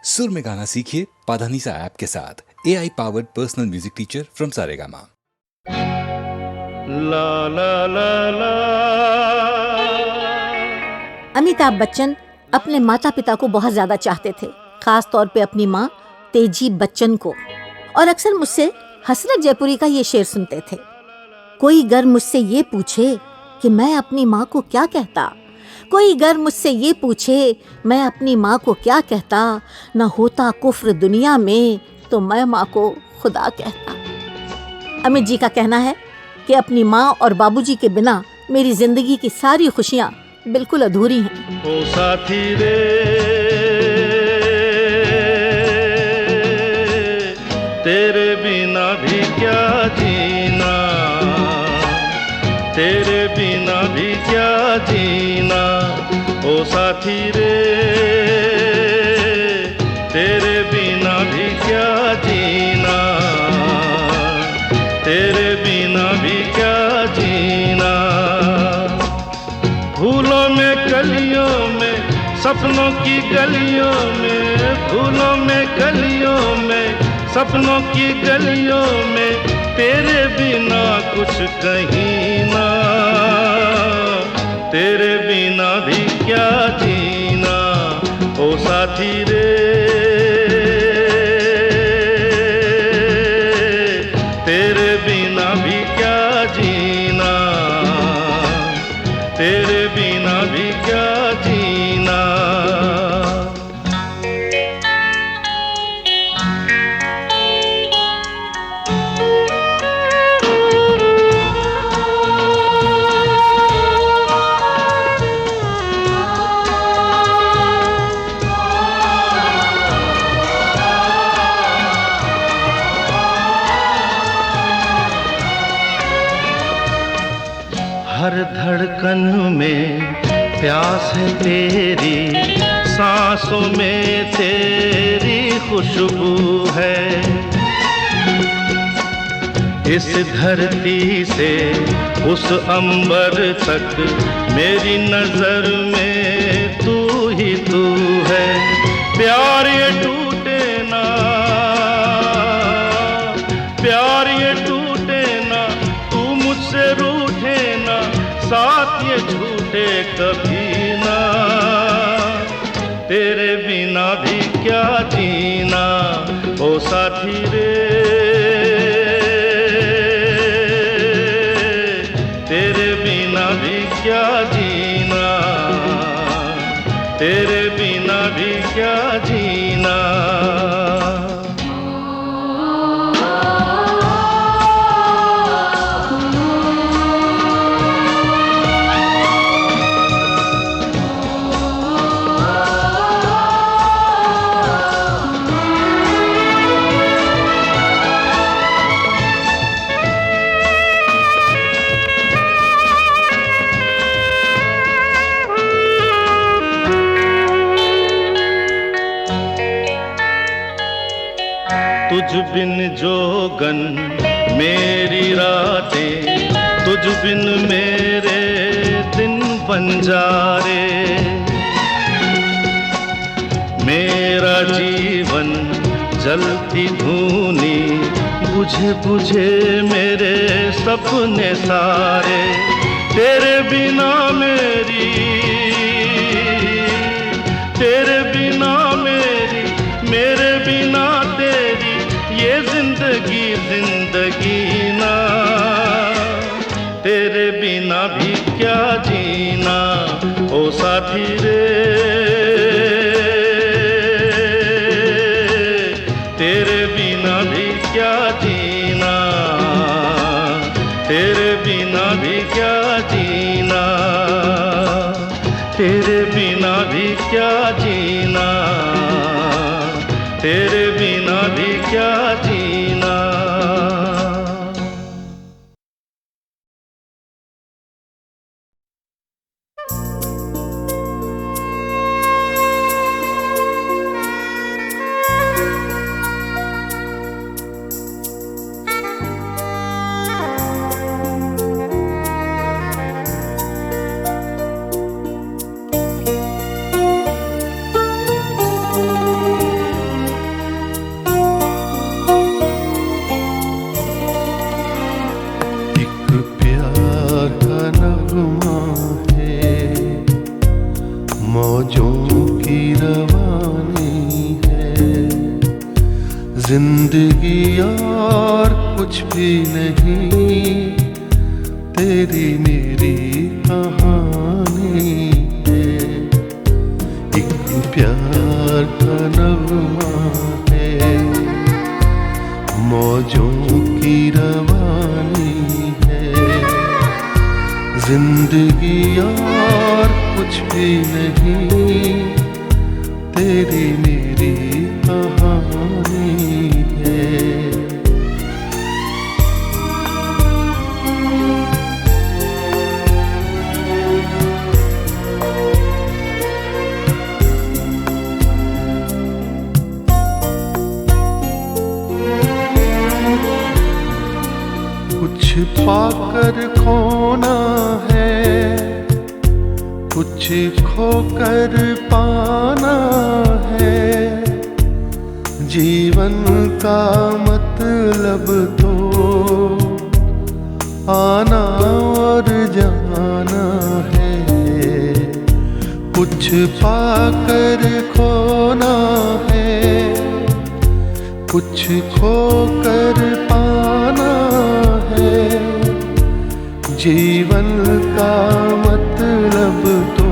सुर में गाना सीखिए पाधानीसा ऐप के साथ। AI powered personal music teacher from Saregama. ला ला ला ला। अमिताभ बच्चन अपने माता पिता को बहुत ज्यादा चाहते थे, खास तौर पे अपनी माँ तेजी बच्चन को। और अक्सर मुझसे हसरत जयपुरी का ये शेर सुनते थे, कोई गर मुझसे ये पूछे कि मैं अपनी माँ को क्या कहता, कोई गर मुझसे ये पूछे मैं अपनी माँ को क्या कहता, न होता कुफ्र दुनिया में तो मैं माँ को खुदा कहता। अमित जी का कहना है कि अपनी माँ और बाबूजी के बिना मेरी जिंदगी की सारी खुशियाँ बिल्कुल अधूरी हैं। ओ साथी रे तेरे बिना भी क्या जीना, तेरे बिना भी क्या जीना। ओ साथी रे तेरे बिना भी क्या जीना, तेरे बिना भी क्या जीना। फूलों में कलियों में सपनों की गलियों में, फूलों में कलियों में सपनों की गलियों में तेरे बिना कुछ कहीं ना, तेरे बिना भी क्या जीना। ओ साथी रे तेरे बिना भी क्या जीना, तेरे बिना भी क्या जीना। हर धड़कन में प्यास है तेरी, सांसों में तेरी खुशबू है। इस धरती से उस अंबर तक मेरी नजर में तू ही तू है। प्यार ये टूटे ना, प्यार ये टूटे ना, तू मुझसे रूठे ना, साथ ये झूठे कभी ना। तेरे बिना भी क्या जीना, ओ साथी रे तेरे बिना भी क्या जीना, तेरे बिना भी क्या जीना। तुझ बिन जोगन मेरी रातें, तुझ बिन मेरे दिन बंजारे। मेरा जीवन जलती धूनी, बुझे बुझे मेरे सपने सारे। तेरे बिना मेरी, तेरे बिना मेरी, मेरे बिना तेरी ये जिंदगी जिंदगी ना। तेरे बिना भी क्या जीना, ओ साथी रे तेरे बिना भी क्या जीना, तेरे बिना भी क्या जीना, तेरे बिना भी क्या जीना, तेरे बिना भी क्या जीना। जिंदगी और कुछ भी नहीं, तेरी मेरी कहानी है। एक प्यार का नगमा है, मौजों की रवानी है। जिंदगी और कुछ भी नहीं, तेरी मेरी कहानी है। कुछ पाकर खोना है, कुछ खोकर पाना है। जीवन का मतलब तो आना और जाना है। कुछ पाकर खोना है, कुछ खोकर पाना है। जीवन का मतलब तो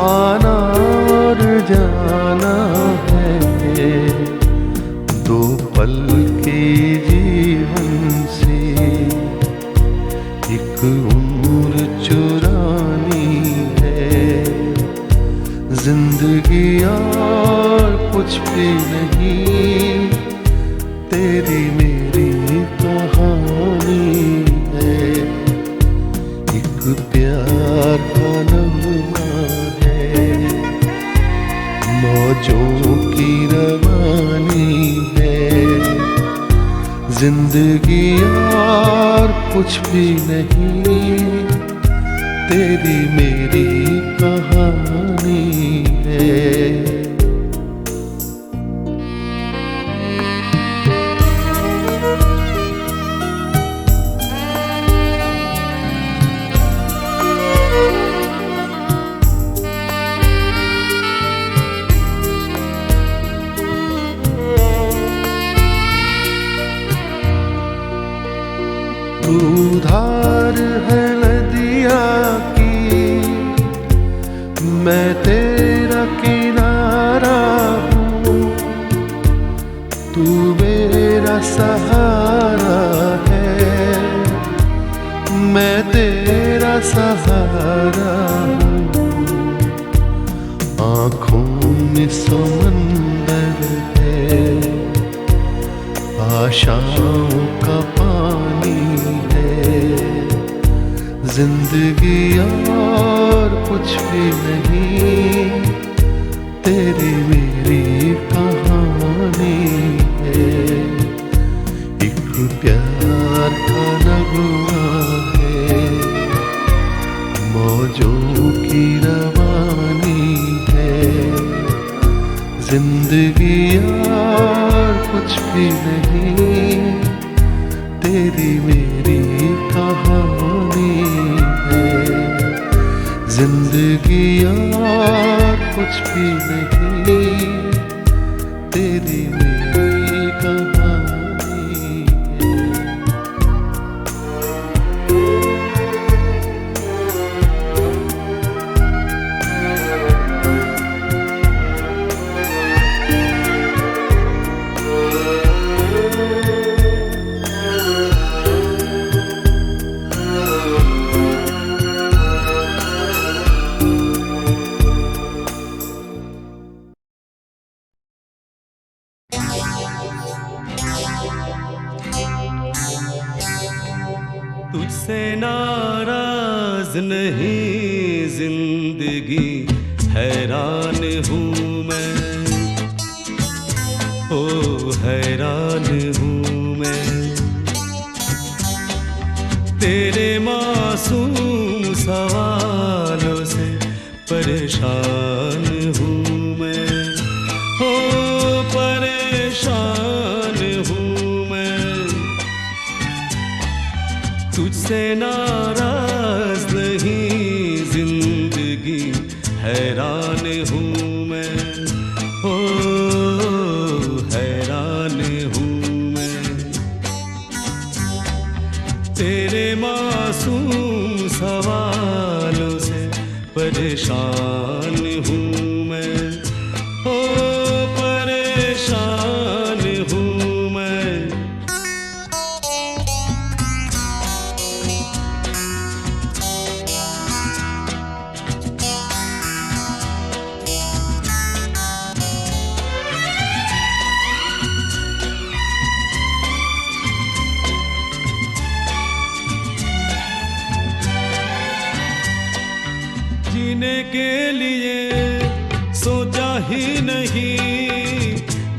आना और जाना है। दो पल के जीवन से एक उम्र चुरानी है। जिंदगी और कुछ भी नहीं, तेरी मेरी कहानी है। एक प्यार का नगमा है, मौजों की रवानी है। जिंदगी और कुछ भी नहीं, तेरी मेरी कहानी है। तू धार है नदिया की, मैं तेरा किनारा हूँ। तू मेरा सहारा है, मैं तेरा सहारा हूँ। आँखों में समंदर है, आशाओं का पानी है। जिंदगी और कुछ भी नहीं, तेरी मेरी कहानी है। एक प्यार का नगमा है, मौजों की रवानी है। जिंदगी और कुछ भी नहीं, तेरी मेरी कहानी है। जिंदगी और कुछ भी नहीं, तेरी मेरी कहानी है। तुझसे नाराज नहीं जिंदगी, हैरान हूँ मैं, ओ हैरान हूँ मैं। तेरे मासूम सवालों से परेशान हूँ मैं, ओ परेशान हूँ मैं। तुझसे नाराज नहीं जिंदगी, हैरान हूँ मैं, ओ परेशान हूँ मैं, ओ परेशान हूँ मैं। जीने के लिए सोचा ही नहीं,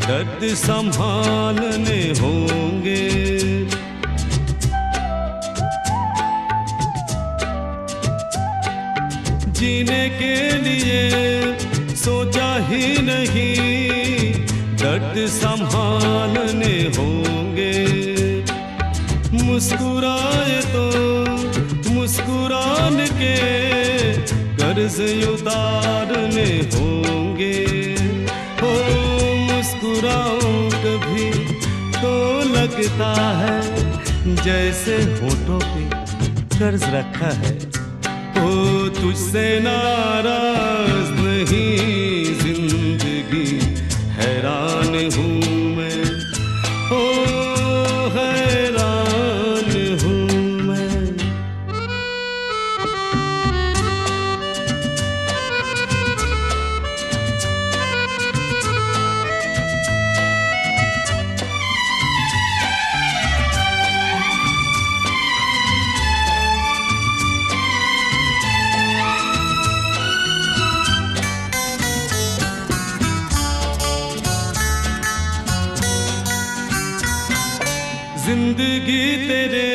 दर्द संभालने होंगे। जीने के लिए सोचा ही नहीं, दर्द संभालने होंगे। मुस्कुराए तो मुस्कुराने के कर्ज उतारने होंगे। हो मुस्कुराऊं कभी तो लगता है जैसे होठों पे कर्ज रखा है। ओ तुझसे नाराज नहीं जिंदगी, हैरान हूँ मैं, ओ हैरान हूँ मैं। जिंदगी तेरे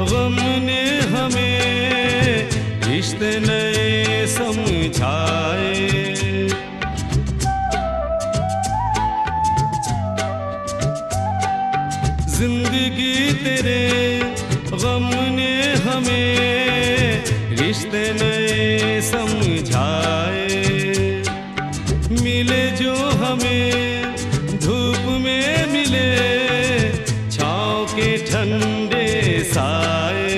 गम ने हमें रिश्ते नए समझाए। जिंदगी तेरे गम ने हमें रिश्ते नए समझाए। मिले जो हमें धूप में मिले, के ठंडे साए।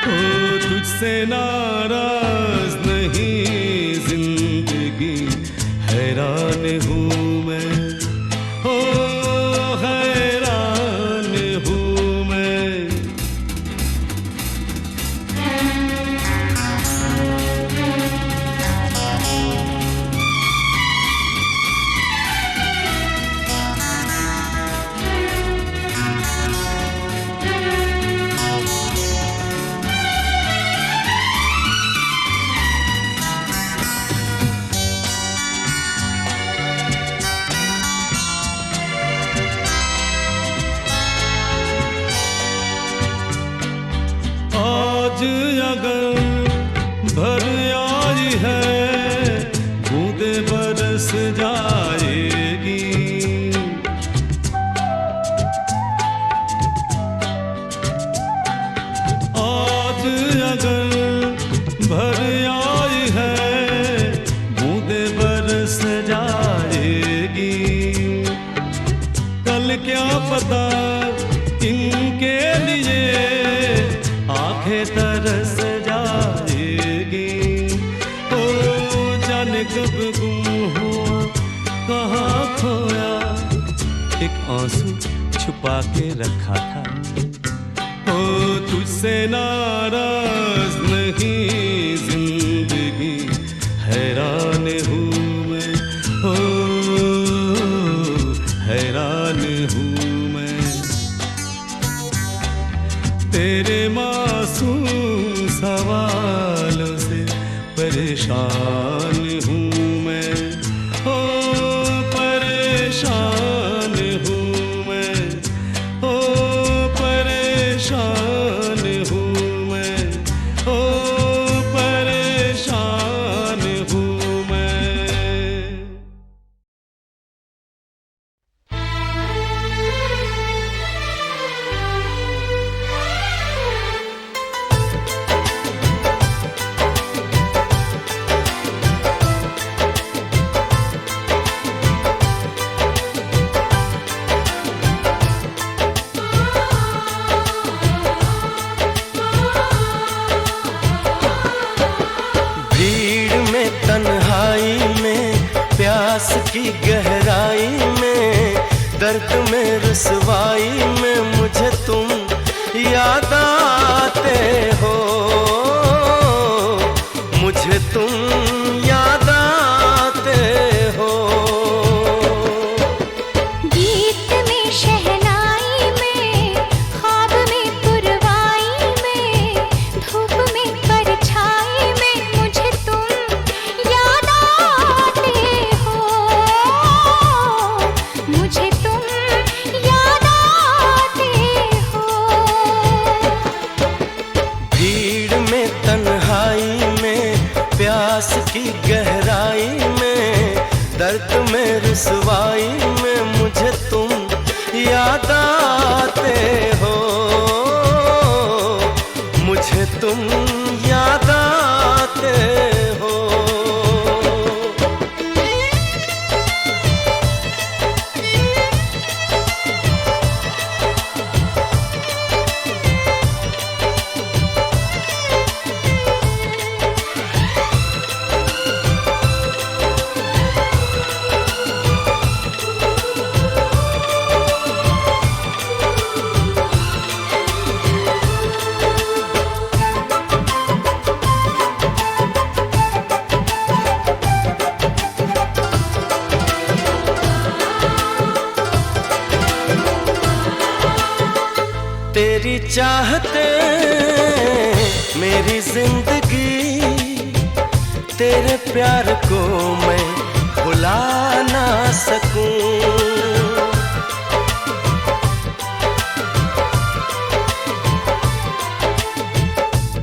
ओ तुझसे नाराज नहीं जिंदगी, हैरान हूँ मैं, ओ हैरान हूँ मैं। आज अगर भर आई है, बूंदे बरस जाएगी। आज अगर भर आई है, बूंदे बरस जाएगी। कल क्या पता इनके लिए आंखें तरस जाएगी। ओ जाने कब गुम हुआ, कहाँ खोया, एक आंसू छुपा के रखा था। ओ तुझसे नाराज नहीं जिंदगी, हैरान हूँ मैं, ओ हैरान हूँ मैं। तेरे मासूम सवालों से परेशान हूँ मैं, ओ परेशान हूँ मैं, ओ परेशान हूँ मैं, ओ परेशान हूँ मैं। दर्द में रुसवाई में मुझे तुम याद आते हो, मुझे तुम याद आते हो। गीत में शहनाई में, ख्वाब में पुरवाई में, धूप में परछाई में मुझे तुम याद आते हो, मुझे तुम याद आते हो। भीड़ में तन्हाई में, प्यास की गहराई में, दर्द में रुसवाई में मुझे तुम याद आते हो, मुझे तुम याद आते हो। तेरी चाहते मेरी जिंदगी, तेरे प्यार को मैं भुला ना सकूं।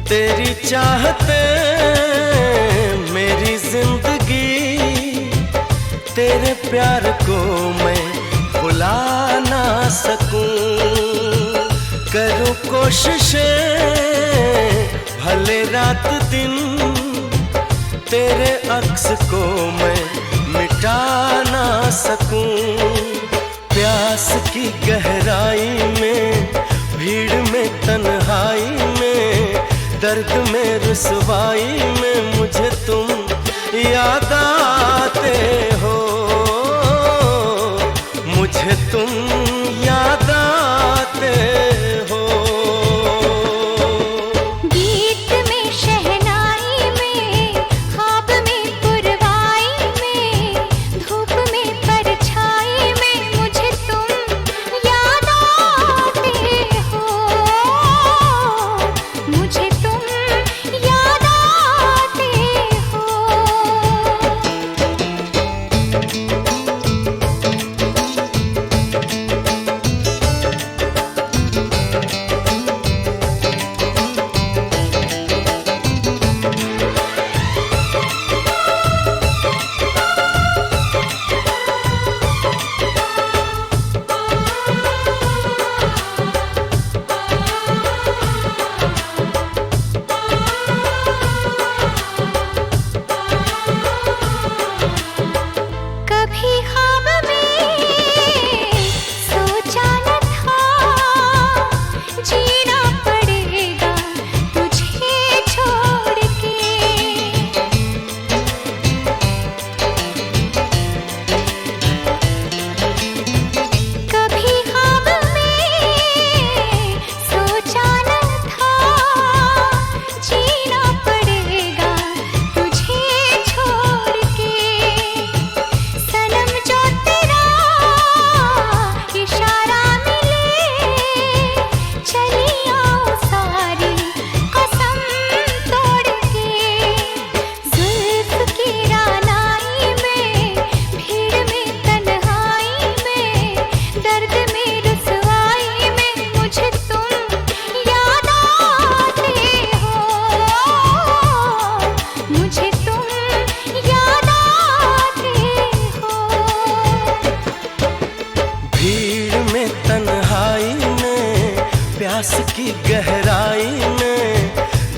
तेरी चाहते मेरी जिंदगी, तेरे प्यार को मैं भुला ना सकूं। करूं कोशिशें भले रात दिन, तेरे अक्स को मैं मिटा ना सकूं। प्यास की गहराई में, भीड़ में तन्हाई में, दर्द में रुसवाई में मुझे तुम याद आते हो, मुझे तुम याद आते हो। गीत में शहनाई में, ख्वाब में पुरवाई में, धूप में परछाई में मुझे तुम याद आते हो, मुझे तुम याद आते हो। कभी ख्वाब में सोचा न था, जीना पड़ेगा तुझे छोड़ के। कभी ख्वाब में सोचा न था, जीना पड़ेगा तुझे छोड़ के। सनम जो तेरा इशारा मिले, चली आओ सारी कसम तोड़ के। जुल्फ की रानाई में, भीड़ में तन्हाई में, दर्द में रुसवाई में मुझे तुम याद आते हो, मुझे तुम याद आते हो। भीड़ में तन्हाई में, प्यास की गहराई में,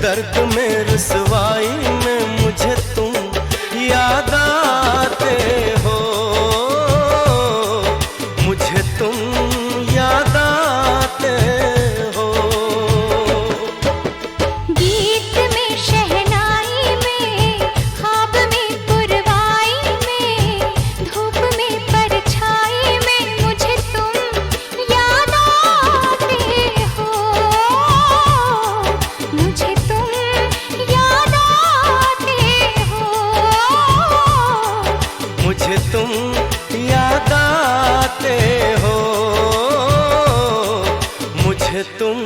दर्द में रुसवाई में मुझे तुम याद आते हो, मुझे तुम याद आते हो। गीत में शहनाई में, ख्वाब में पुरवाई में, धूप में परछाई में मुझे तुम मुझे तुम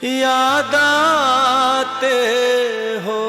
याद आते हो।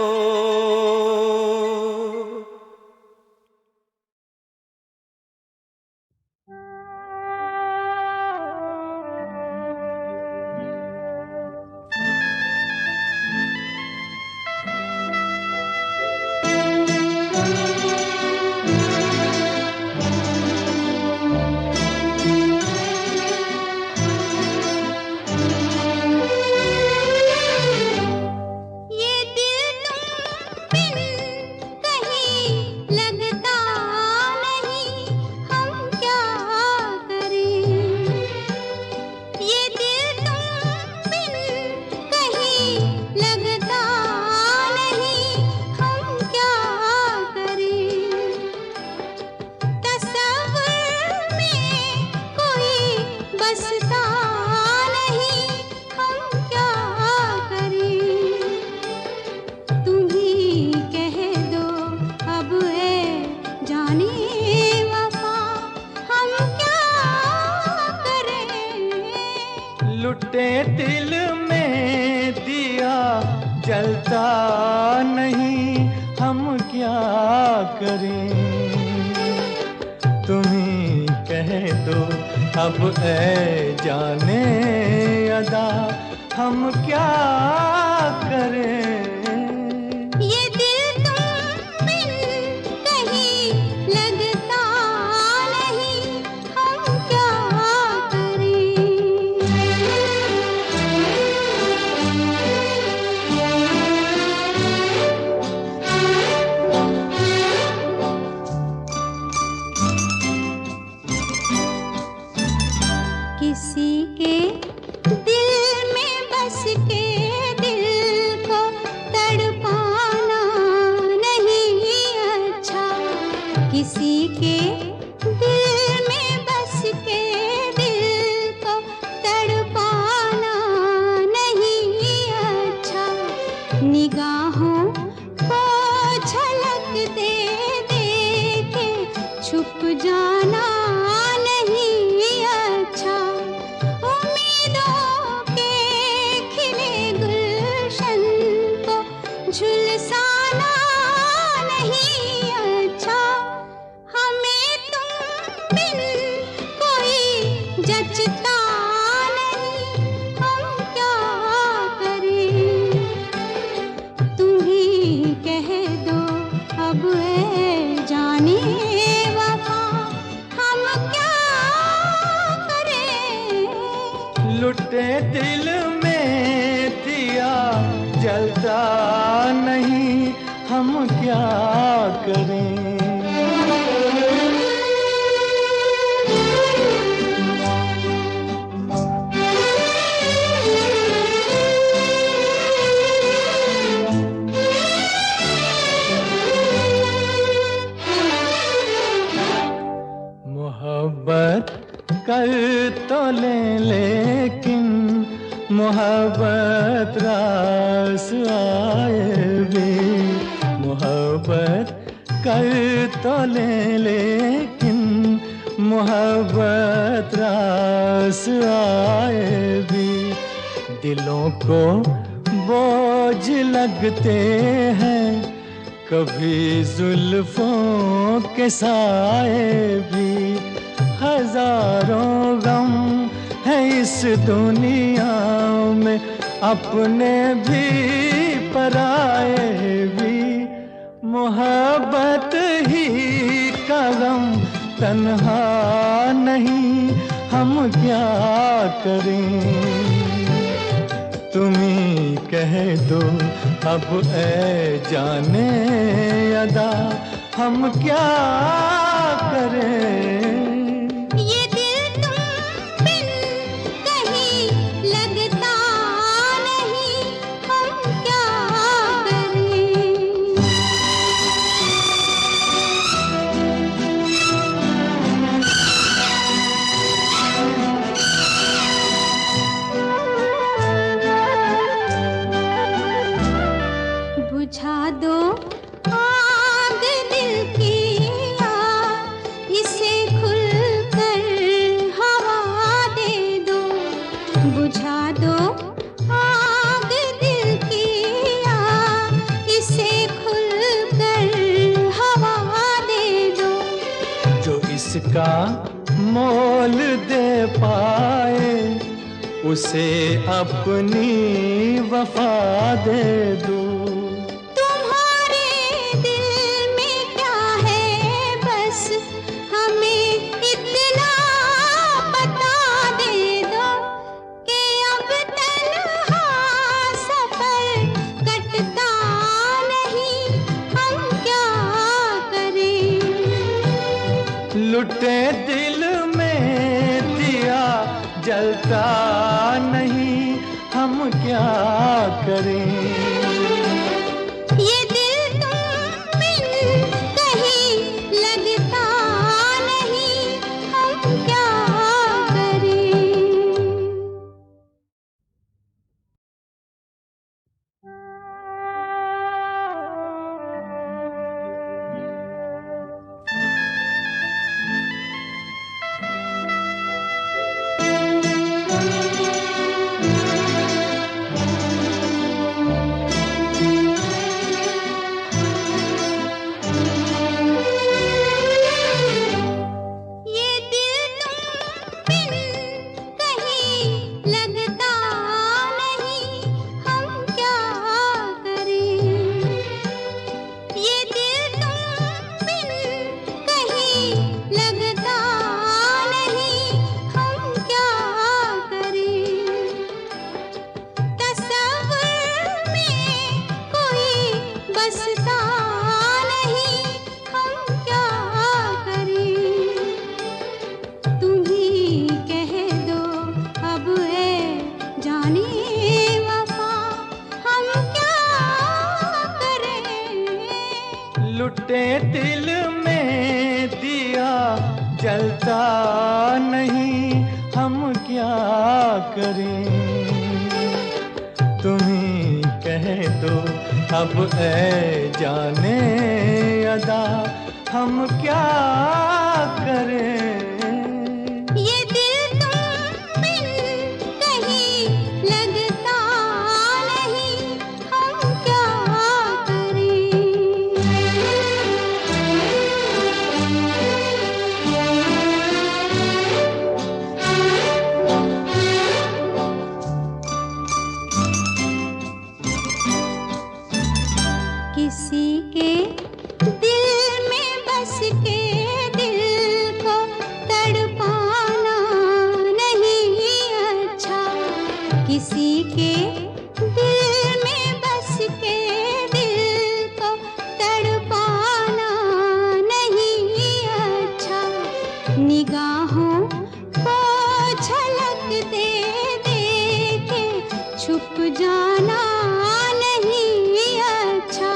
लुटे दिल में दिया जलता नहीं, हम क्या करें। तुम्ही कह दो अब ऐ जाने अदा, हम क्या करें। किसी के दिल में बस के दिल को तड़पाना नहीं अच्छा। किसी के दिल में बस के दिल को तड़पाना नहीं अच्छा। निगाहों को झलक दे दे के छुप जाना झुलसाना नहीं अच्छा। हमें तुम बिन कोई जचता नहीं, हम क्या करें। तुम ही कह दो अब ऐ जाने वफा, हम क्या करें। लुटे दिल में दिया जलता नहीं, हम क्या करें। मोहब्बत कर तो ले लेकिन मोहब्बत रास आए भी। मोहब्बत कर तो ले लेकिन मोहब्बत रास आए भी। दिलों को बोझ लगते हैं कभी जुल्फों के साए भी। हजारों गम है इस दुनिया में, अपने भी पराए भी। मोहब्बत ही का गम तन्हा नहीं, हम क्या करें। तुम्ही कह दो अब ऐ जाने अदा, हम क्या करें। बुझा दो आग दिल की, इसे खुल जिसका मोल दे पाए उसे अपनी वफा दे दूं। तुम्हारे दिल में क्या है बस हमें इतना बता दे दो कि अब तन्हा सफर कटता नहीं, हम क्या करें। लुटे दिल में दिया जलता नहीं, हम क्या करें। ये दिल तुम बिन कहीं लगता नहीं, हम क्या करें। ये दिल तुम बिन कहीं लगता नहीं, हम क्या करें। ये दिल तुम बिन कहीं लगता नहीं, हम क्या करें। तसव्वुर में कोई बसता नहीं, हम क्या करें। तुम ही कह दो अब है जाने वफा, हम क्या करें। लुटे दिल में दिया जलता नहीं, हम क्या करें। तुम ही कह दो अब ऐ जाने अदा, हम क्या करें। ये दिल तुम बिन कहीं लगता नहीं, हम क्या करें। किसी के दिल में बस के दिल को तड़पाना नहीं अच्छा। किसी के दिल में बस के दिल को तड़पाना नहीं अच्छा। निगाहों को झलक दे दे के छुप जाना नहीं अच्छा।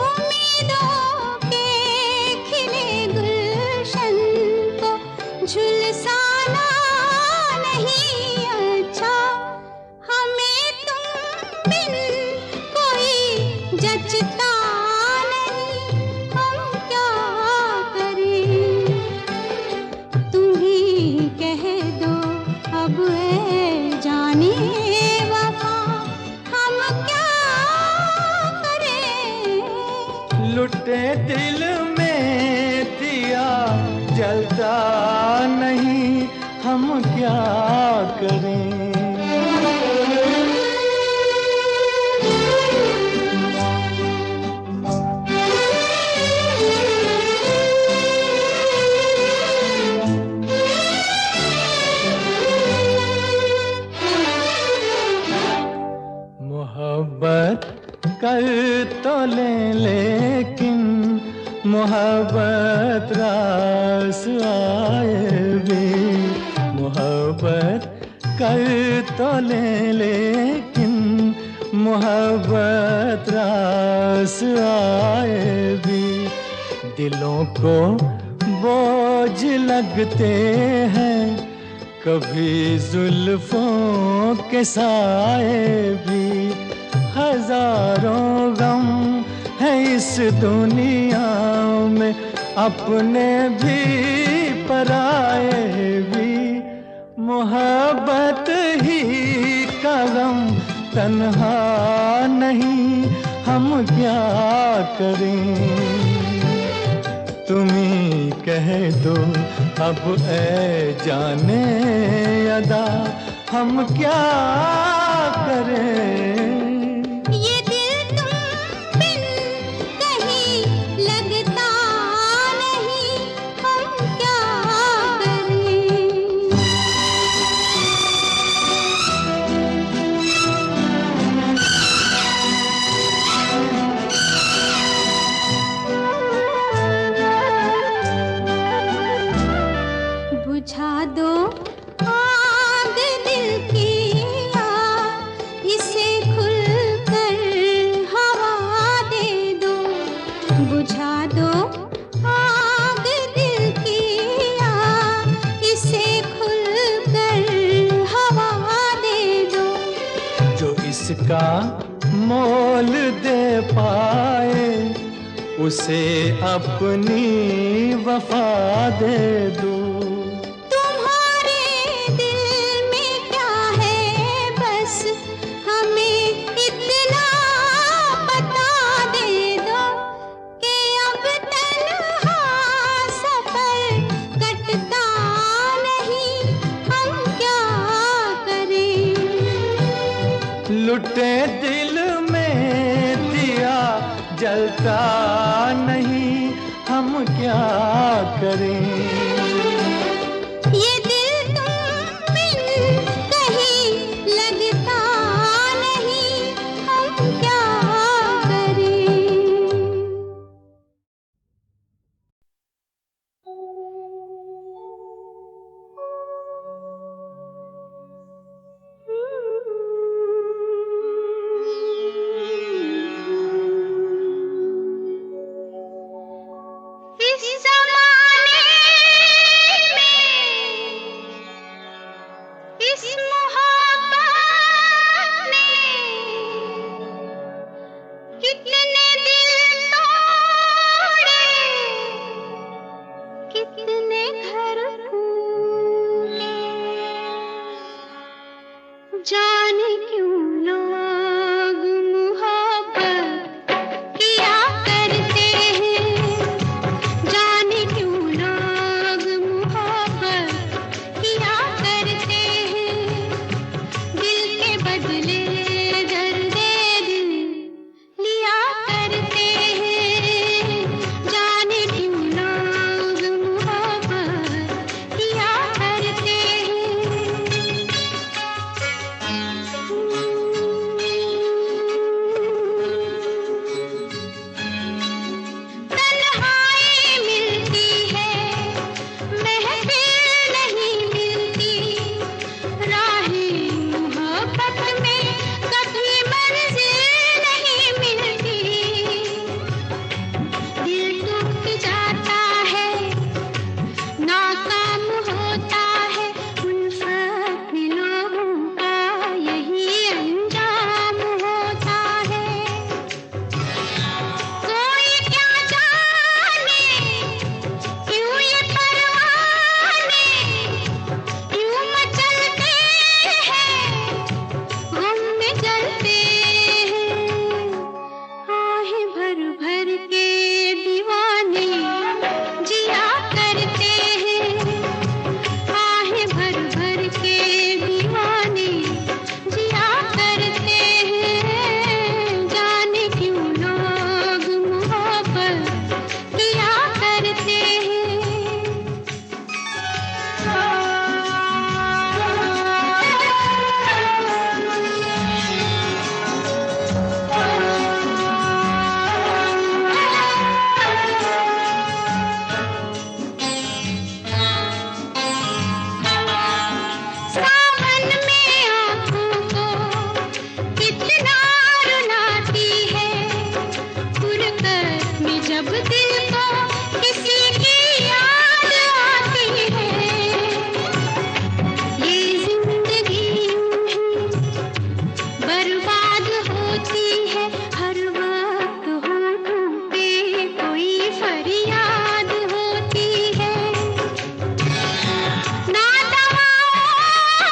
उम्मीदों के खिले गुलशन को झुलसाना नहीं अच्छा। हमें तुम बिन कोई जचता नहीं, हम क्या करें। तुम ही कह दो अब है जाने वफा, हम क्या करें। लुटे दिल में दिया जलता नहीं, हम क्या करें। मोहब्बत कर तो ले लेकिन मोहब्बत रास आए भी। मोहब्बत कर तो ले लेकिन मोहब्बत रास आए भी। दिलों को बोझ लगते हैं कभी जुल्फों के साए भी। हजारों गम है इस दुनिया में, अपने भी पराए भी। मोहब्बत ही का गम तन्हा नहीं, हम क्या करें। तुम्ही कह दो अब ऐ जाने अदा हम क्या करें। ये दिल तुम बिन कहीं लगता नहीं, हम क्या करें। बुझा दो आग दिल की आग, इसे खुलकर हवा दे दो। बुझा दो आग दिल की आग, इसे खुलकर हवा दे दो। जो इसका मोल दे पाए उसे अपनी वफा दे दो। तुम्हारे दिल में क्या है बस हमें इतना बता दे दो, कि अब तन्हा सफर कटता नहीं, हम क्या करें। लुटे दिल में दिया जलता नहीं, हम क्या करें। ये दिल तुम बिन कहीं लगता नहीं, हम क्या करें। इस ज़माने में इस मोहब्बत ने कितने दिल तोड़े, कितने घर फूटे। जाने क्यों लोग मोहब्बत किया करते हैं, जाने क्यों लोग मोहब्बत किया करते हैं। दिल के बदले दर्द दिल लिया करते हैं, जाने क्यों लोग मोहब्बत किया करते हैं। तन्हाई मिलती है, महफिल नहीं मिलती, राहें मोहब्बत में कभी मंजिल नहीं मिलती। दिल टूट जाता है, नाकाम होता है, उल्फत में लोगों का यही अंजाम होता है। कोई क्या जाने क्यों ये परवाने क्यों मचलते हैं, गम में जलते हैं। आहें भर भर के दीवाने जिया करते हैं, आहें भर भर के दीवाने जिया करते हैं। जाने क्यों लोग मोहब्बत किया करते सावन में आँखों को कितना रुलाती है, फुरकत में जब दिल को किसी की याद आती है। ये जिंदगी यूं ही बर्बाद होती है, हर वक्त होठों पे कोई फरियाद होती है। ना दवाओं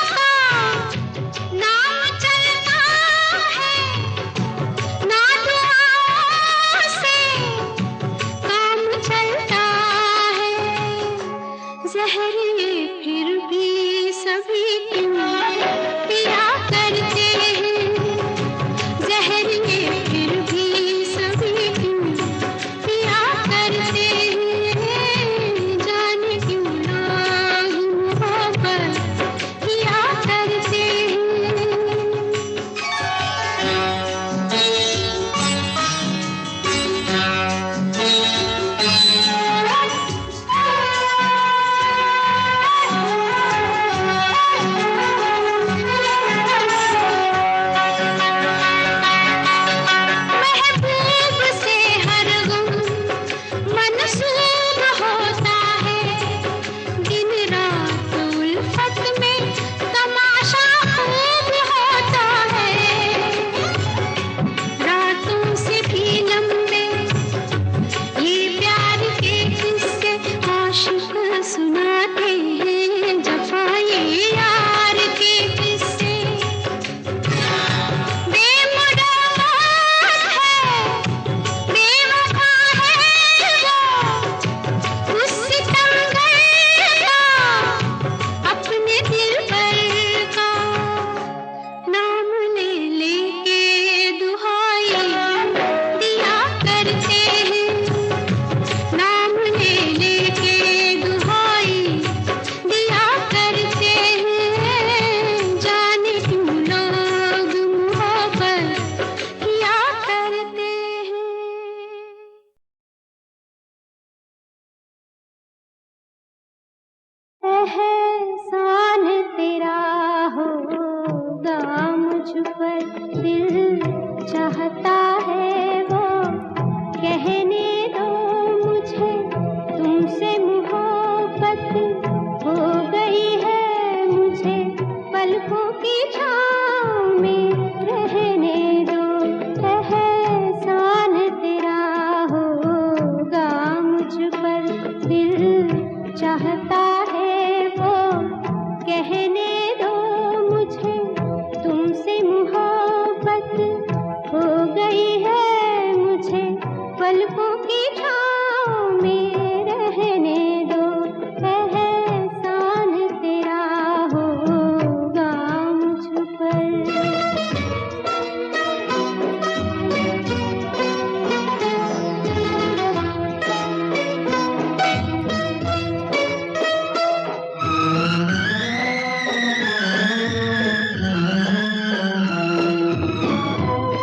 मुझे पलकों की छाँव में रहने दो। एहसान तेरा होगा मुझ पर, दिल चाहता है वो कहने दो मुझे, तुमसे मोहब्बत हो गई है मुझे, पलकों की छाँव में रहने दो। एहसान तेरा होगा मुझ पर।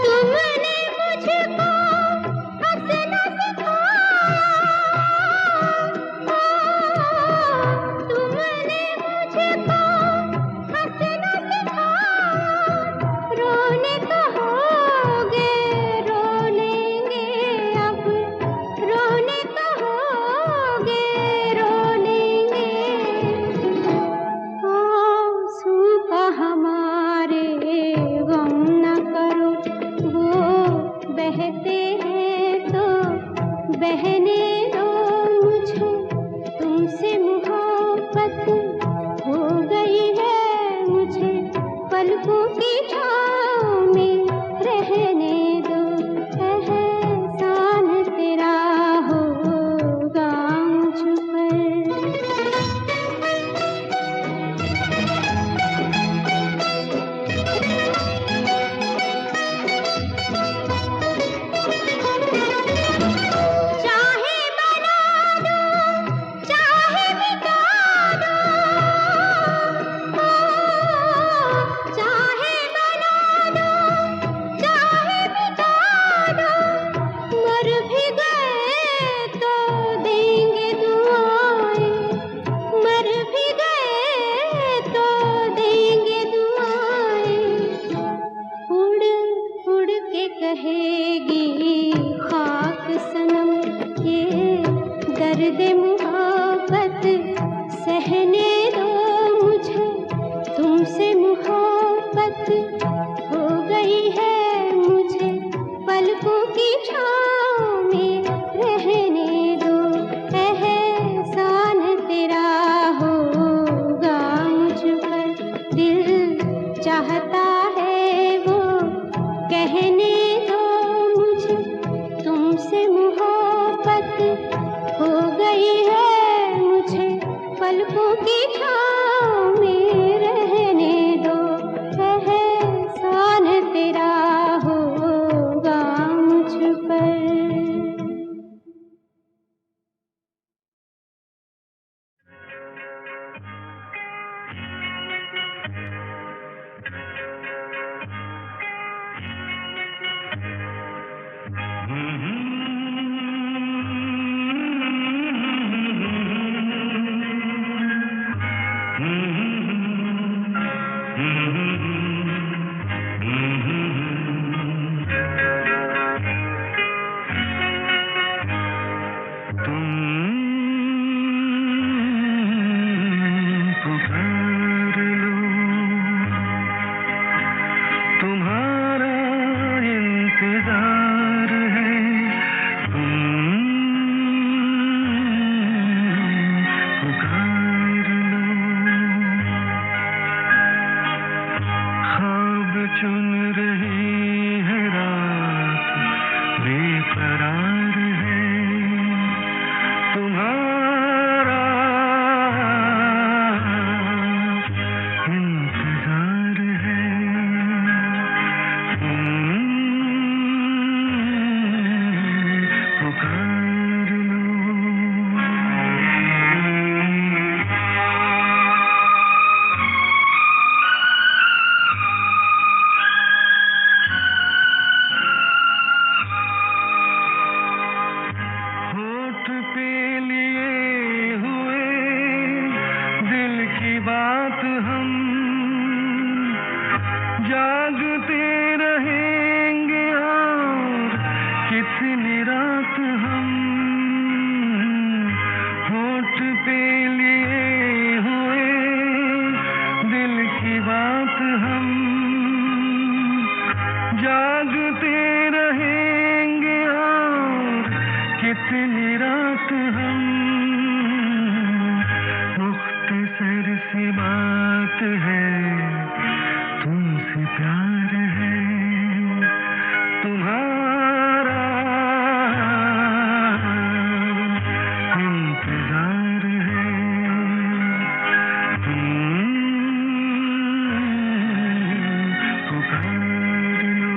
तुमने मुझको हंसना सिखाया, तुमने मुझको हंसना सिखाया, रोने कहोगे रो लेंगे अब, रोने कहोगे रो लेंगे। आंसू का हमारे गम न करो, वो बहते हैं तो बहने दो मुझे, तुमसे मोहब्बत हो गई है मुझे, पलकों की छाँव में रहने दो। एहसान तेरा होगा मुझ पर। चाहे बना दो, चाहे मिटा दो, चाहे बना दो, चाहे मिटा दो, मर भी गए तो देंगे दुआएं, मर भी गए तो देंगे दुआएं। उड़ उड़ के कहेगी खाक सनम, ये दर्द मोहब्बत सहने दो मुझे, तुमसे मोहब्बत हो गई है मुझे, पलकों की छाँव में रहने दो। एहसान तेरा होगा मुझ पर, दिल चाहता है वो कहने दो मुझे, तुमसे मोहब्बत हो गई है मुझे, पलकों की छाँव में रहने दो। एहसान तेरा होगा मुझ पर। तुम्हारा इंतजार है, पुकार लो। ख्वाब चुन रही है रात, बेकरार है तुम्हारा इंतजार है। पुकार लो। होठ पे लिए हुए दिल की बात हम जागते रहेंगे और कितनी रात हम। होठ पे लिए हुए दिल जागते रहेंगे और कितनी रात हम, मुख्तसर सी बात है तुमसे प्यार है तुम्हारा इंतजार है, पुकार लो।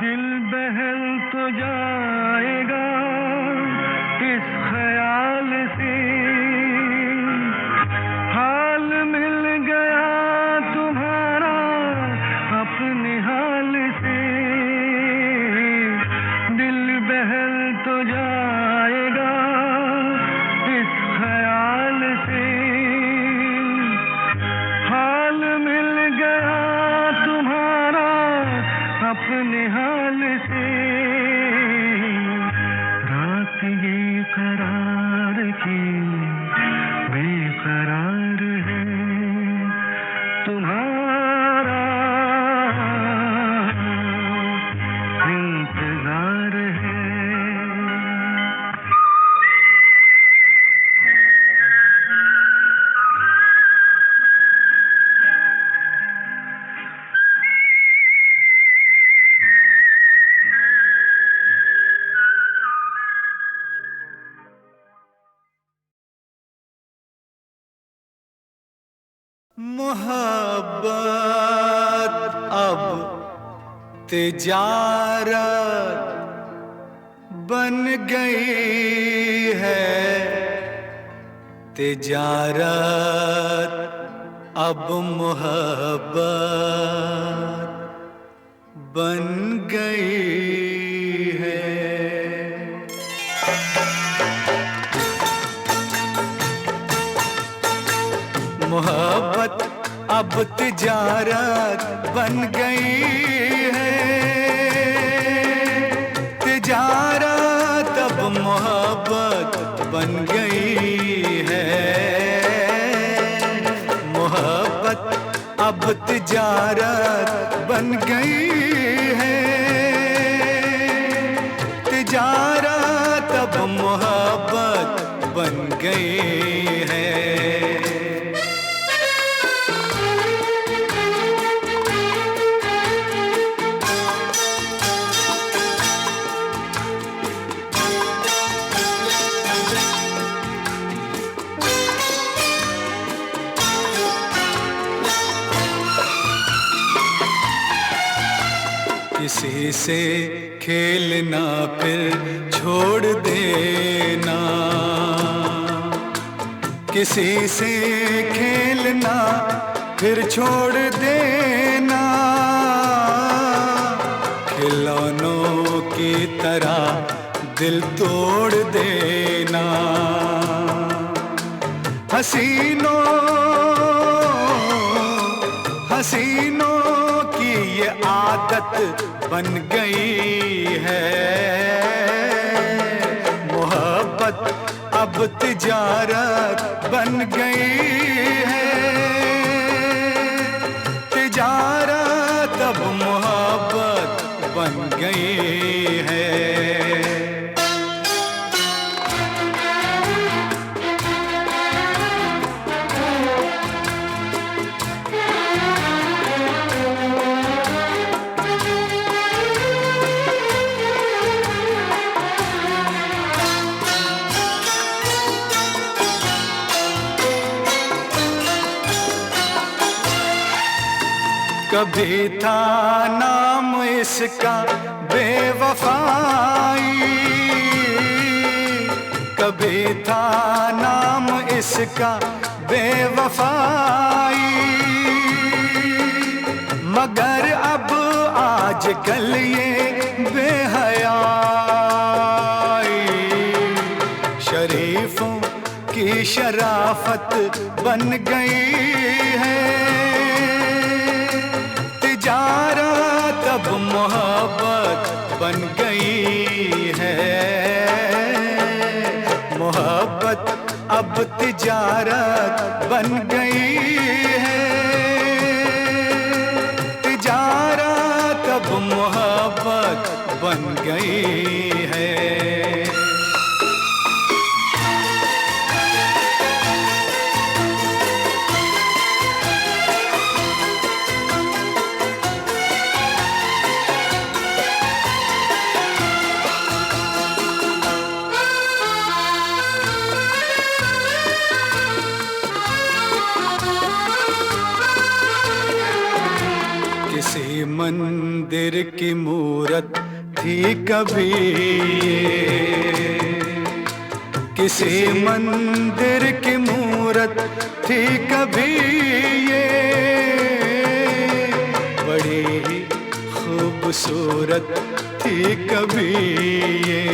दिल बहल तो जाएगा इस ख्याल से, हाल मिल गया तुम्हारा अपने हाल से। दिल बहल तो जाएगा इस ख्याल से, हाल मिल गया तुम्हारा अपने हाल से। रात ये करार की बेकरार है तुम्हारा इंतजार है। मोहब्बत अब तिजारत बन गई है, तिजारत अब मोहब्बत बन गई है। मोहब्बत अब तिजारत बन गई है, तिजारत अब मोहब्बत बन गई है। मोहब्बत अब तिजारत बन गई है, तिजारत अब मोहब्बत बन गई है। किसी से खेलना फिर छोड़ देना, किसी से खेलना फिर छोड़ देना, खिलौनों की तरह दिल तोड़ देना। हसीनों की ये आदत बन गई है, मोहब्बत अब तिजारत बन गई है, तिजारत अब मोहब्बत बन गई है। कभी था नाम इसका बेवफाई, कभी था नाम इसका बेवफाई, मगर अब आजकल ये बेहयाई शरीफों की शराफत बन गई है, तिजारत अब मोहब्बत बन गई अब तिजारत बन गई है, तिजारत अब मोहब्बत बन गई है। किसी मंदिर की मूरत थी कभी ये, किसी मंदिर की मूरत थी कभी ये, बड़ी ही खूबसूरत थी कभी ये।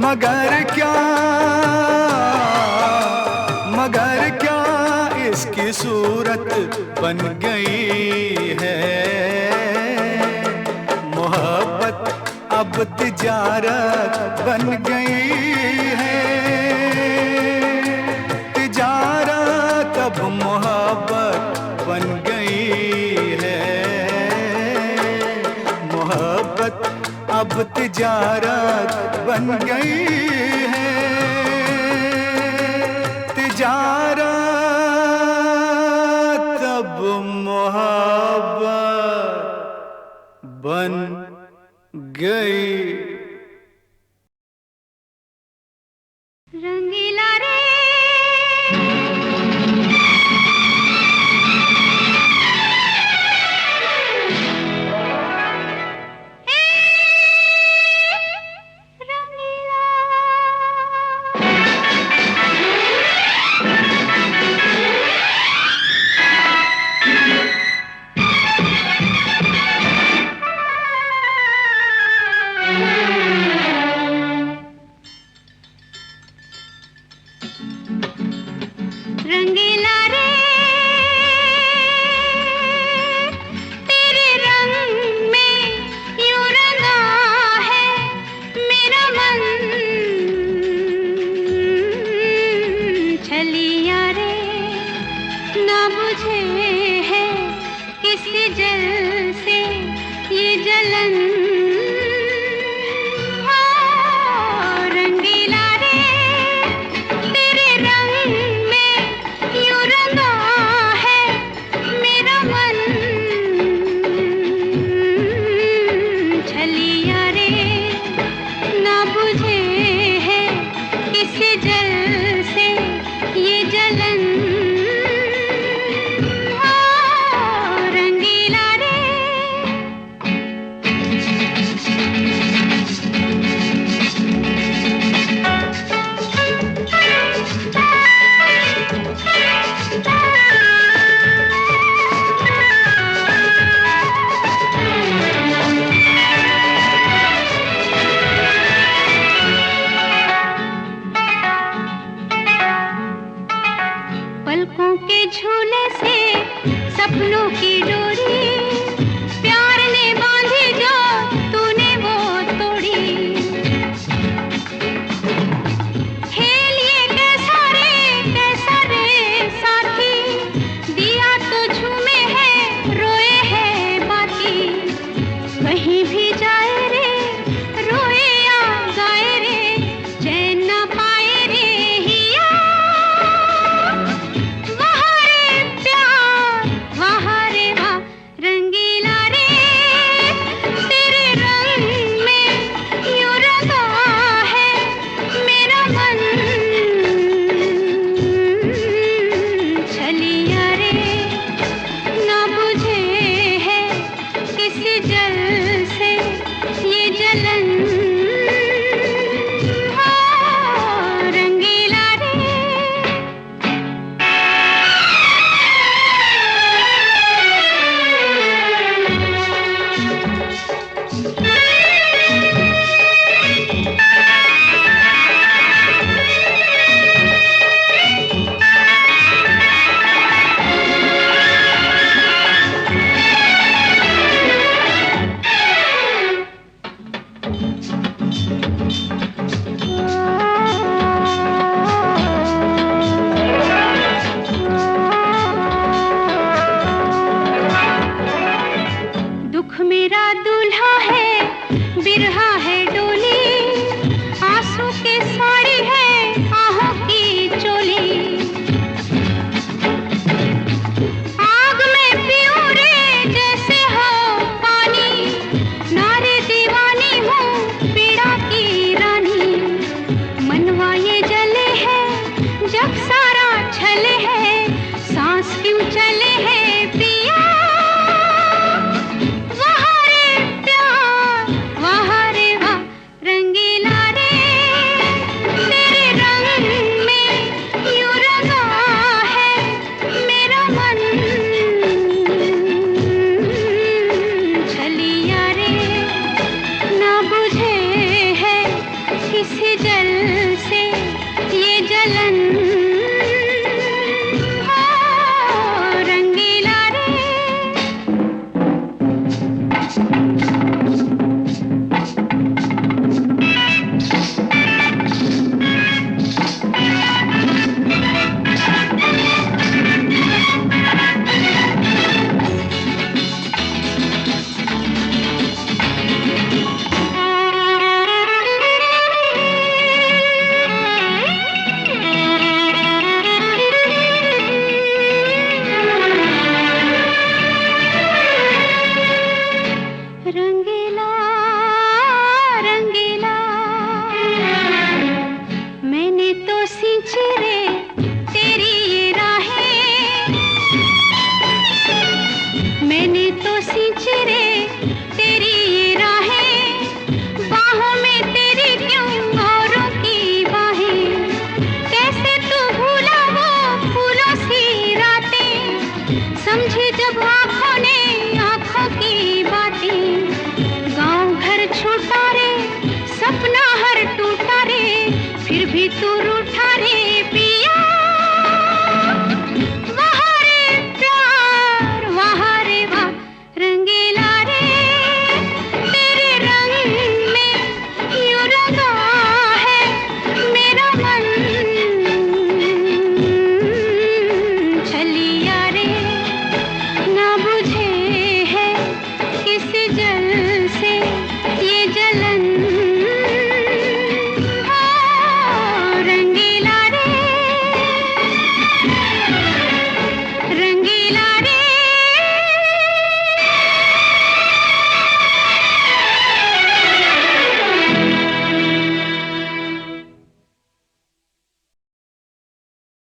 मगर क्या इसकी सूरत बन गई है। मोहब्बत अब तिजारत बन गई है, तिजारत अब मोहब्बत बन गई है। मोहब्बत अब तिजारत बन गई है, तिजारत अब मोहब्बत बन गई। रंगीला रे रंगीला रे तेरे रंग में यूं रंगा है मेरा मन। छलिया रे ना बुझे है किसी जल से ये जलन। मैंने तो सिंचे रे